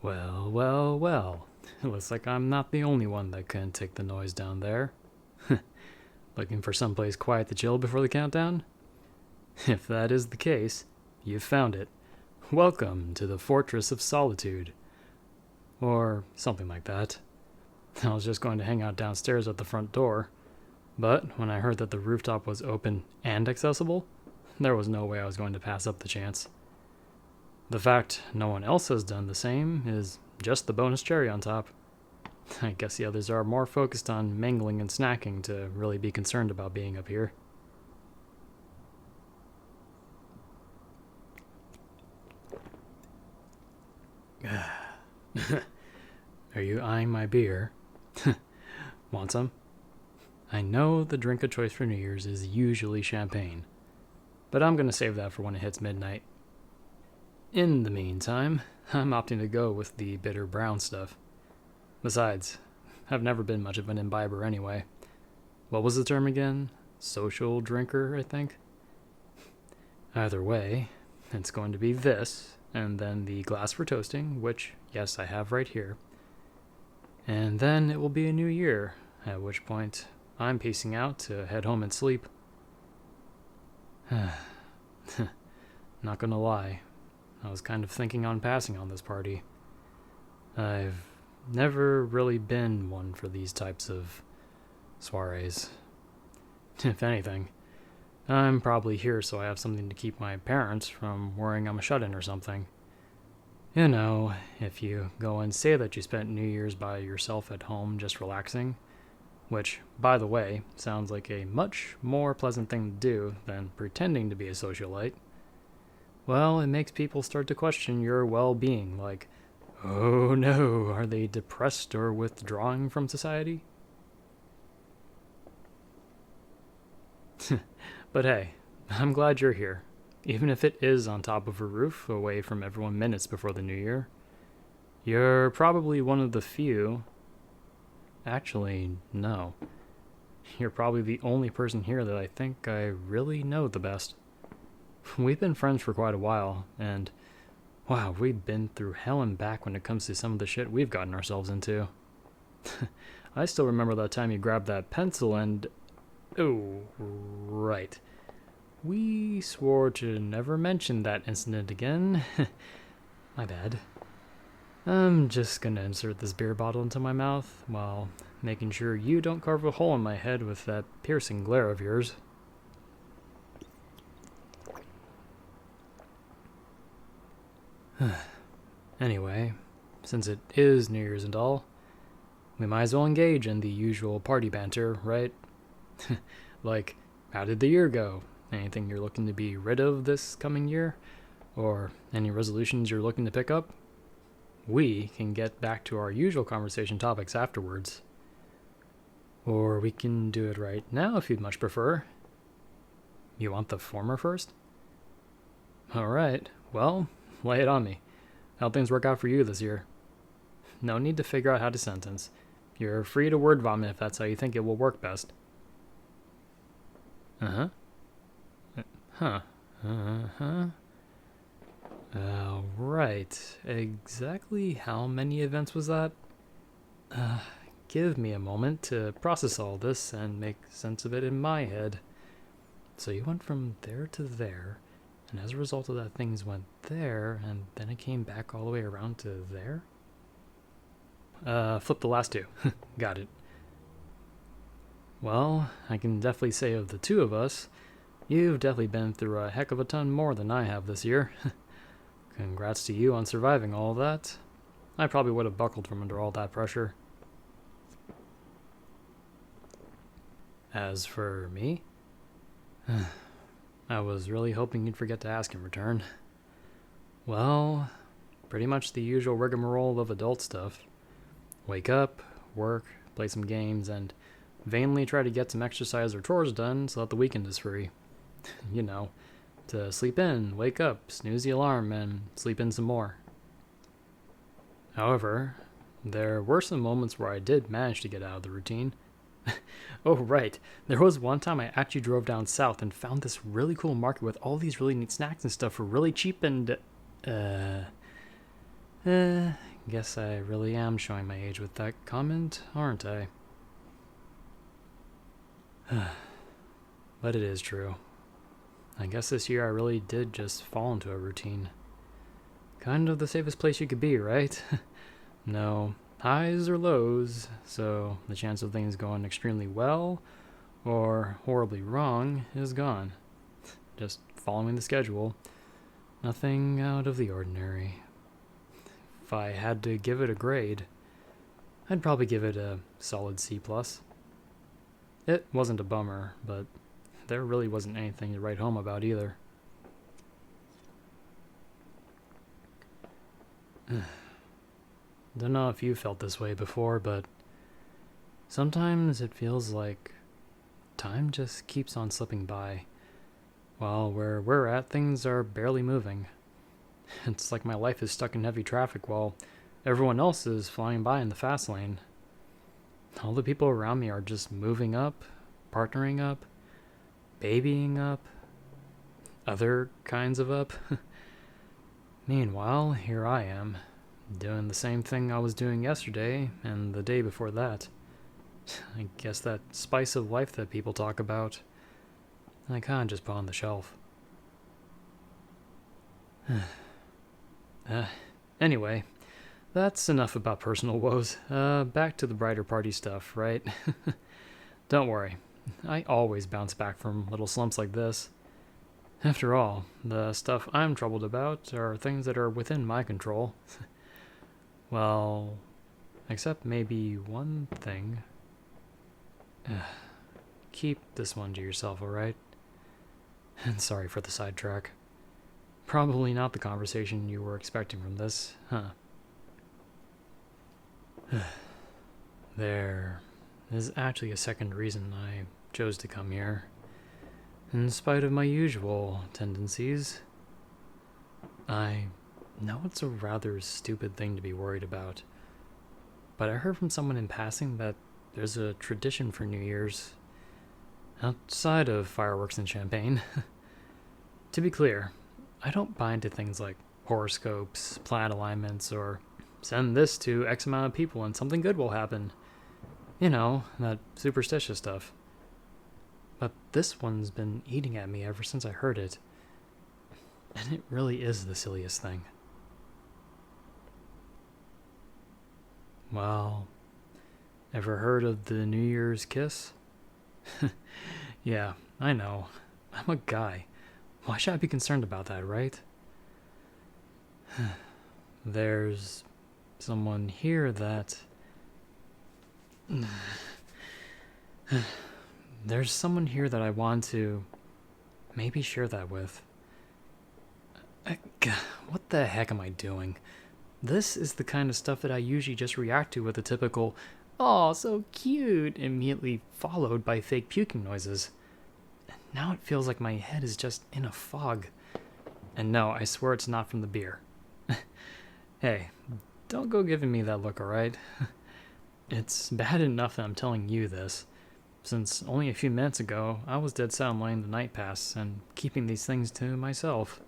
Well, well, well. It looks like I'm not the only one that couldn't take the noise down there. Looking for someplace quiet to chill before the countdown? If that is the case, you've found it. Welcome to the Fortress of Solitude. Or something like that. I was just going to hang out downstairs at the front door, but when I heard that the rooftop was open and accessible, there was no way I was going to pass up the chance. The fact no one else has done the same is just the bonus cherry on top. I guess the others are more focused on mangling and snacking to really be concerned about being up here. Are you eyeing my beer? Want some? I know the drink of choice for New Year's is usually champagne, but I'm going to save that for when it hits midnight. In the meantime, I'm opting to go with the bitter brown stuff. Besides, I've never been much of an imbiber anyway. What was the term again? Social drinker, I think? Either way, it's going to be this, and then the glass for toasting, which, yes, I have right here. And then it will be a new year, at which point I'm peacing out to head home and sleep. Not gonna lie, I was kind of thinking on passing on this party. I've never really been one for these types of soirees. If anything, I'm probably here so I have something to keep my parents from worrying I'm a shut-in or something. You know, if you go and say that you spent New Year's by yourself at home just relaxing, which, by the way, sounds like a much more pleasant thing to do than pretending to be a socialite, well, it makes people start to question your well-being, like, oh no, are they depressed or withdrawing from society? But hey, I'm glad you're here, even if it is on top of a roof away from everyone minutes before the new year. You're probably one of the few. Actually, no. You're probably the only person here that I think I really know the best. We've been friends for quite a while, and wow, we've been through hell and back when it comes to some of the shit we've gotten ourselves into. I still remember that time you grabbed that pencil and... Oh, right. We swore to never mention that incident again. My bad. I'm just gonna insert this beer bottle into my mouth while making sure you don't carve a hole in my head with that piercing glare of yours. Anyway, since it is New Year's and all, we might as well engage in the usual party banter, right? Like, how did the year go? Anything you're looking to be rid of this coming year? Or any resolutions you're looking to pick up? We can get back to our usual conversation topics afterwards. Or we can do it right now if you'd much prefer. You want the former first? Alright, well, lay it on me. How'd things work out for you this year? No need to figure out how to sentence. You're free to word vomit if that's how you think it will work best. Uh-huh. Huh. Uh-huh. Right. Exactly how many events was that? Give me a moment to process all this and make sense of it in my head. So you went from there to there, and as a result of that, things went there, and then it came back all the way around to there? Flip the last two. Got it. Well, I can definitely say of the two of us, you've definitely been through a heck of a ton more than I have this year. Congrats to you on surviving all of that. I probably would have buckled from under all that pressure. As for me, I was really hoping you'd forget to ask in return. Well, pretty much the usual rigmarole of adult stuff. Wake up, work, play some games, and vainly try to get some exercise or chores done so that the weekend is free. You know, to sleep in, wake up, snooze the alarm, and sleep in some more. However, there were some moments where I did manage to get out of the routine. Oh, right. There was one time I actually drove down south and found this really cool market with all these really neat snacks and stuff for really cheap and, Guess I really am showing my age with that comment, aren't I? But it is true. I guess this year I really did just fall into a routine. Kind of the safest place you could be, right? No highs or lows, so the chance of things going extremely well or horribly wrong is gone. Just following the schedule. Nothing out of the ordinary. If I had to give it a grade, I'd probably give it a solid C+. It wasn't a bummer, but there really wasn't anything to write home about either. Don't know if you felt this way before, but sometimes it feels like time just keeps on slipping by. While where we're at, things are barely moving. It's like my life is stuck in heavy traffic while everyone else is flying by in the fast lane. All the people around me are just moving up, partnering up, babying up, other kinds of up. Meanwhile, here I am, doing the same thing I was doing yesterday and the day before that. I guess that spice of life that people talk about, I can't just put on the shelf. Anyway, that's enough about personal woes. Back to the brighter party stuff, right? Don't worry, I always bounce back from little slumps like this. After all, the stuff I'm troubled about are things that are within my control. Well, except maybe one thing. Keep this one to yourself, alright? And sorry for the sidetrack. Probably not the conversation you were expecting from this, huh? There is actually a second reason I chose to come here. In spite of my usual tendencies, I know it's a rather stupid thing to be worried about, but I heard from someone in passing that there's a tradition for New Year's, outside of fireworks and champagne. To be clear, I don't buy into things like horoscopes, planet alignments, or send this to X amount of people and something good will happen. You know, that superstitious stuff. But this one's been eating at me ever since I heard it. And it really is the silliest thing. Well, ever heard of the New Year's kiss? Yeah, I know. I'm a guy. Why should I be concerned about that, right? There's someone here that... There's someone here that I want to maybe share that with. What the heck am I doing? This is the kind of stuff that I usually just react to with a typical, "Aw, so cute," immediately followed by fake puking noises. Now it feels like my head is just in a fog. And no, I swear it's not from the beer. Hey, don't go giving me that look, alright? It's bad enough that I'm telling you this, since only a few minutes ago I was dead set on letting the night pass and keeping these things to myself.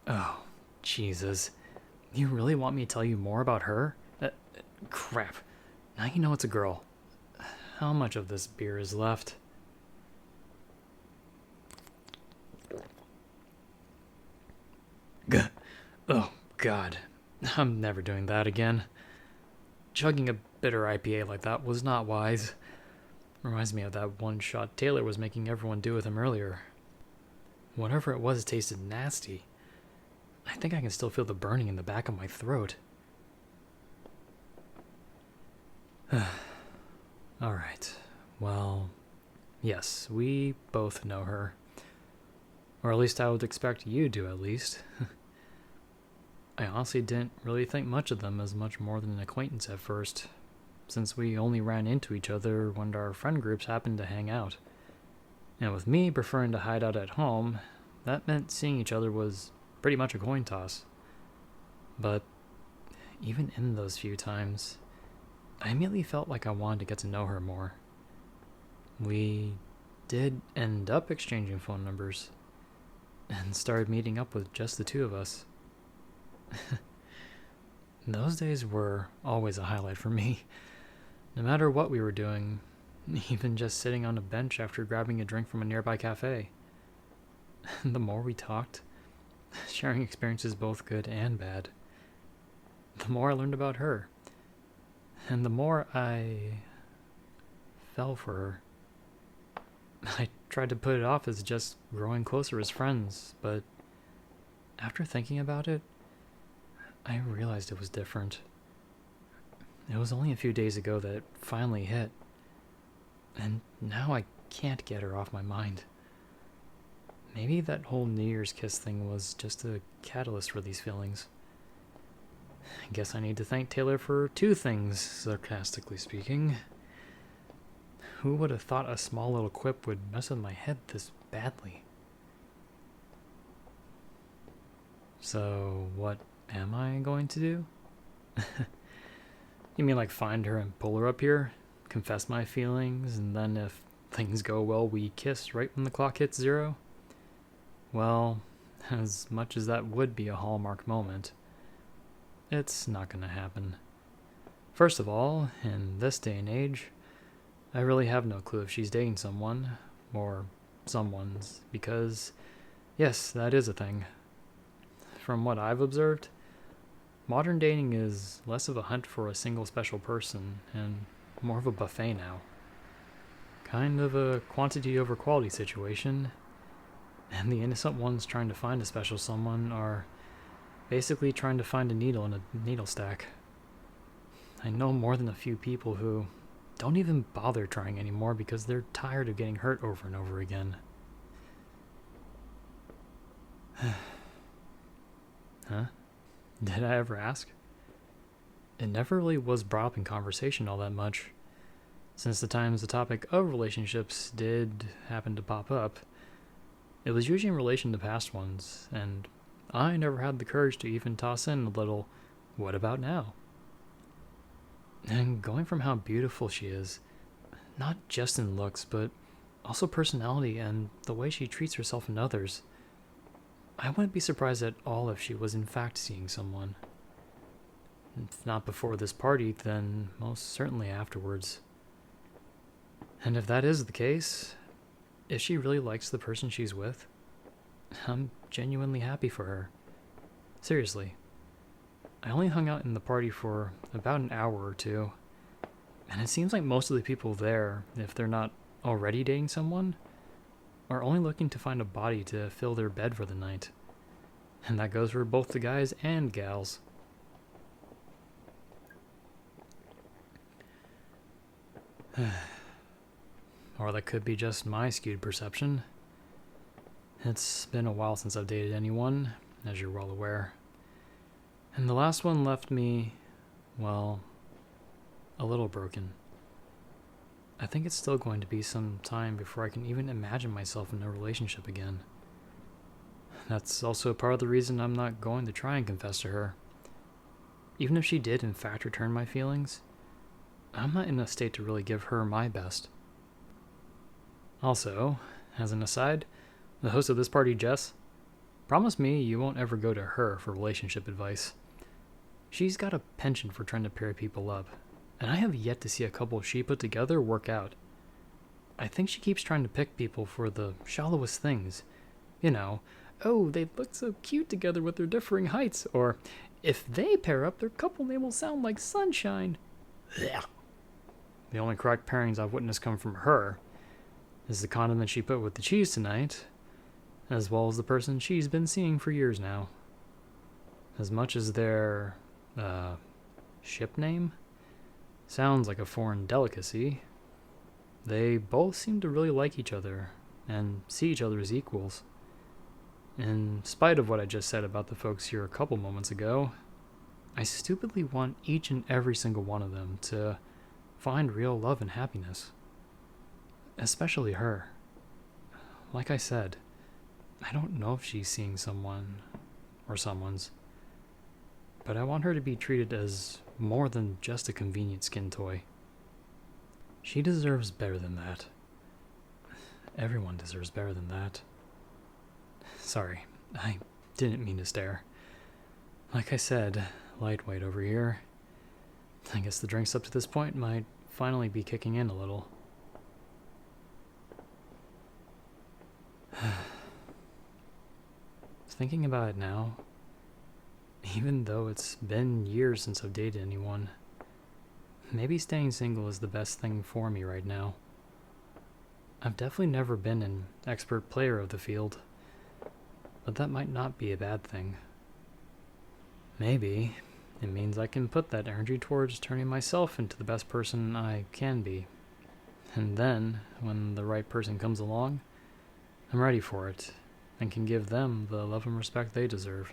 Oh, Jesus. You really want me to tell you more about her? Crap. Now you know it's a girl. How much of this beer is left? Oh, God. I'm never doing that again. Chugging a bitter IPA like that was not wise. Reminds me of that one shot Taylor was making everyone do with him earlier. Whatever it was tasted nasty. I think I can still feel the burning in the back of my throat. Alright. Well, yes, we both know her. Or at least I would expect you to, at least. I honestly didn't really think much of them as much more than an acquaintance at first, since we only ran into each other when our friend groups happened to hang out. And with me preferring to hide out at home, that meant seeing each other was pretty much a coin toss. But even in those few times, I immediately felt like I wanted to get to know her more. We did end up exchanging phone numbers, and started meeting up with just the two of us. Those days were always a highlight for me. No matter what we were doing, even just sitting on a bench after grabbing a drink from a nearby cafe. The more we talked, sharing experiences both good and bad, the more I learned about her. And the more I fell for her. I tried to put it off as just growing closer as friends, but after thinking about it, I realized it was different. It was only a few days ago that it finally hit, and now I can't get her off my mind. Maybe that whole New Year's kiss thing was just a catalyst for these feelings. I guess I need to thank Taylor for two things, sarcastically speaking. Who would have thought a small little quip would mess with my head this badly? So, what am I going to do? You mean like find her and pull her up here? Confess my feelings, and then if things go well, we kiss right when the clock hits 0? Well, as much as that would be a Hallmark moment, it's not gonna happen. First of all, in this day and age, I really have no clue if she's dating someone, or someone's, because, yes, that is a thing. From what I've observed, modern dating is less of a hunt for a single special person, and more of a buffet now. Kind of a quantity over quality situation, and the innocent ones trying to find a special someone are basically trying to find a needle in a needle stack. I know more than a few people who don't even bother trying anymore because they're tired of getting hurt over and over again. Huh? Did I ever ask? It never really was brought up in conversation all that much. Since the times the topic of relationships did happen to pop up, it was usually in relation to past ones, and I never had the courage to even toss in a little, what about now? And going from how beautiful she is, not just in looks, but also personality and the way she treats herself and others, I wouldn't be surprised at all if she was in fact seeing someone. If not before this party, then most certainly afterwards. And if that is the case, if she really likes the person she's with, I'm genuinely happy for her. Seriously. I only hung out in the party for about an hour or two, and it seems like most of the people there, if they're not already dating someone, are only looking to find a body to fill their bed for the night. And that goes for both the guys and gals. Or that could be just my skewed perception. It's been a while since I've dated anyone, as you're well aware. And the last one left me, well, a little broken. I think it's still going to be some time before I can even imagine myself in a relationship again. That's also part of the reason I'm not going to try and confess to her. Even if she did in fact return my feelings, I'm not in a state to really give her my best. Also, as an aside, the host of this party, Jess, promise me you won't ever go to her for relationship advice. She's got a penchant for trying to pair people up, and I have yet to see a couple she put together work out. I think she keeps trying to pick people for the shallowest things. You know, oh, they look so cute together with their differing heights, or if they pair up, their couple name will sound like sunshine. Blech. The only correct pairings I've witnessed come from her is the condiment she put with the cheese tonight, as well as the person she's been seeing for years now. As much as their, ship name sounds like a foreign delicacy, they both seem to really like each other and see each other as equals. In spite of what I just said about the folks here a couple moments ago, I stupidly want each and every single one of them to find real love and happiness. Especially her. Like I said, I don't know if she's seeing someone or someone's, but I want her to be treated as more than just a convenient skin toy. She deserves better than that. Everyone deserves better than that. Sorry, I didn't mean to stare. Like I said, lightweight over here. I guess the drinks up to this point might finally be kicking in a little. Thinking about it now, even though it's been years since I've dated anyone, maybe staying single is the best thing for me right now. I've definitely never been an expert player of the field, but that might not be a bad thing. Maybe it means I can put that energy towards turning myself into the best person I can be. And then, when the right person comes along, I'm ready for it and can give them the love and respect they deserve.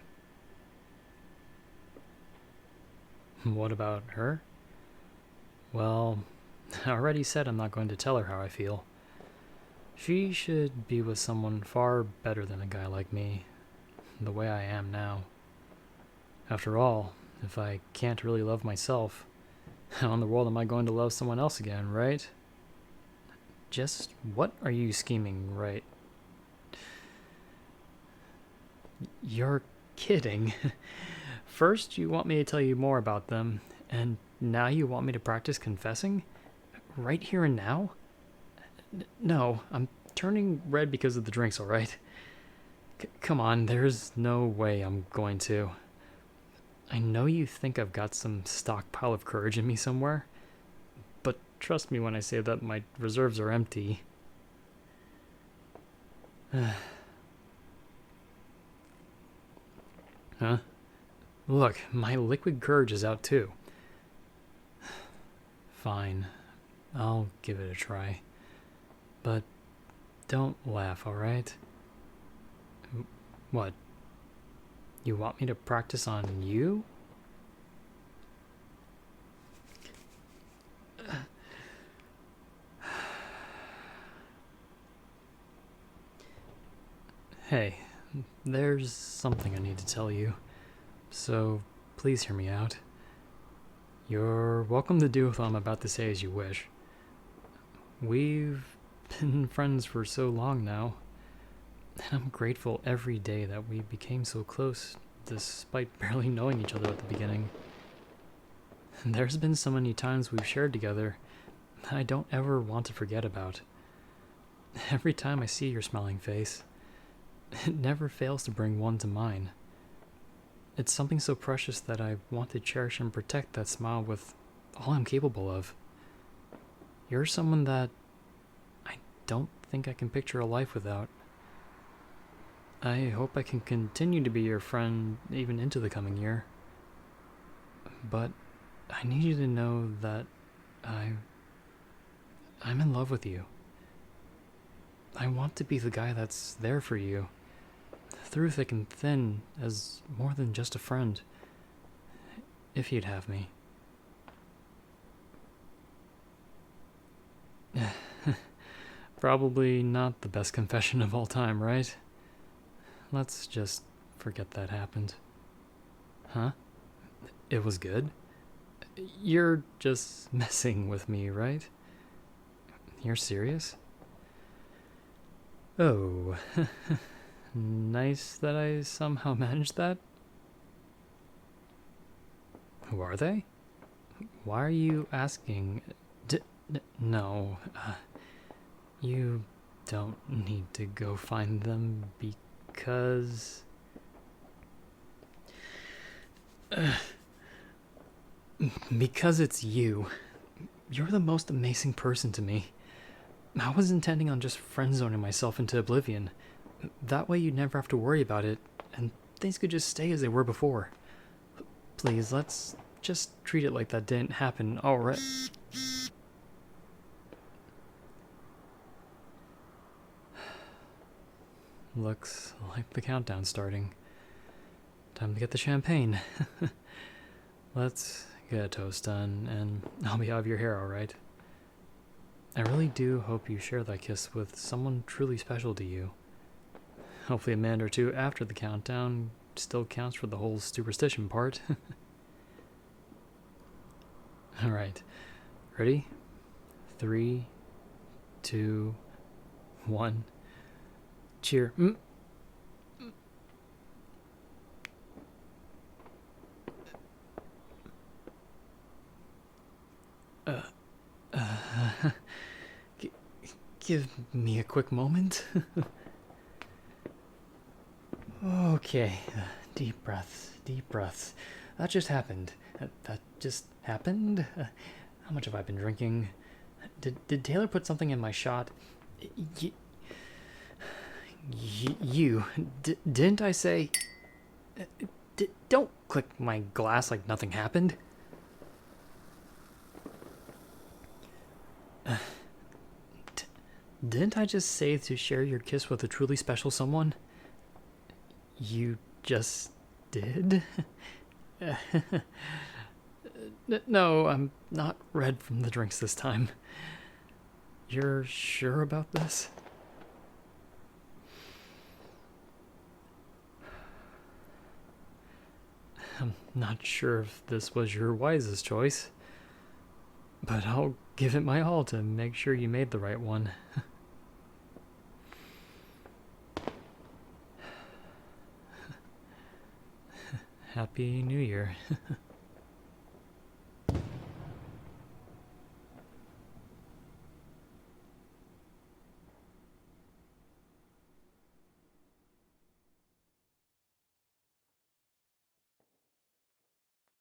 What about her? Well, I already said I'm not going to tell her how I feel. She should be with someone far better than a guy like me, the way I am now. After all, if I can't really love myself, how in the world am I going to love someone else again, right? Just what are you scheming, right? You're kidding. First, you want me to tell you more about them, and now you want me to practice confessing? Right here and now? No, I'm turning red because of the drinks, alright? Come on, there's no way I'm going to. I know you think I've got some stockpile of courage in me somewhere, but trust me when I say that my reserves are empty. Huh? Look, my liquid courage is out too. Fine, I'll give it a try. But don't laugh, alright? What? You want me to practice on you? Hey, there's something I need to tell you, so please hear me out. You're welcome to do what I'm about to say as you wish. We've been friends for so long now, and I'm grateful every day that we became so close, despite barely knowing each other at the beginning. There's been so many times we've shared together that I don't ever want to forget about. Every time I see your smiling face, it never fails to bring one to mine. It's something so precious that I want to cherish and protect that smile with all I'm capable of. You're someone that I don't think I can picture a life without. I hope I can continue to be your friend even into the coming year. But I need you to know that I'm in love with you. I want to be the guy that's there for you, through thick and thin, as more than just a friend, if you'd have me. Probably not the best confession of all time, right? Let's just forget that happened. Huh? It was good? You're just messing with me, right? You're serious? Oh, nice that I somehow managed that. Who are they? Why are you asking? No, you don't need to go find them because... because it's you. You're the most amazing person to me. I was intending on just friend-zoning myself into oblivion. That way you'd never have to worry about it, and things could just stay as they were before. Please, let's just treat it like that didn't happen, alright? Looks like the countdown's starting. Time to get the champagne. Let's get a toast done, and I'll be out of your hair, alright? I really do hope you share that kiss with someone truly special to you. Hopefully a minute or two after the countdown still counts for the whole superstition part. Alright, ready? 3, 2, 1. Cheer. give me a quick moment. Okay, deep breaths, deep breaths. That just happened. That just happened? How much have I been drinking? Did Taylor put something in my shot? Didn't I say... don't click my glass like nothing happened. Didn't I just say to share your kiss with a truly special someone? You just did? No, I'm not red from the drinks this time. You're sure about this? I'm not sure if this was your wisest choice, but I'll give it my all to make sure you made the right one. Happy New Year.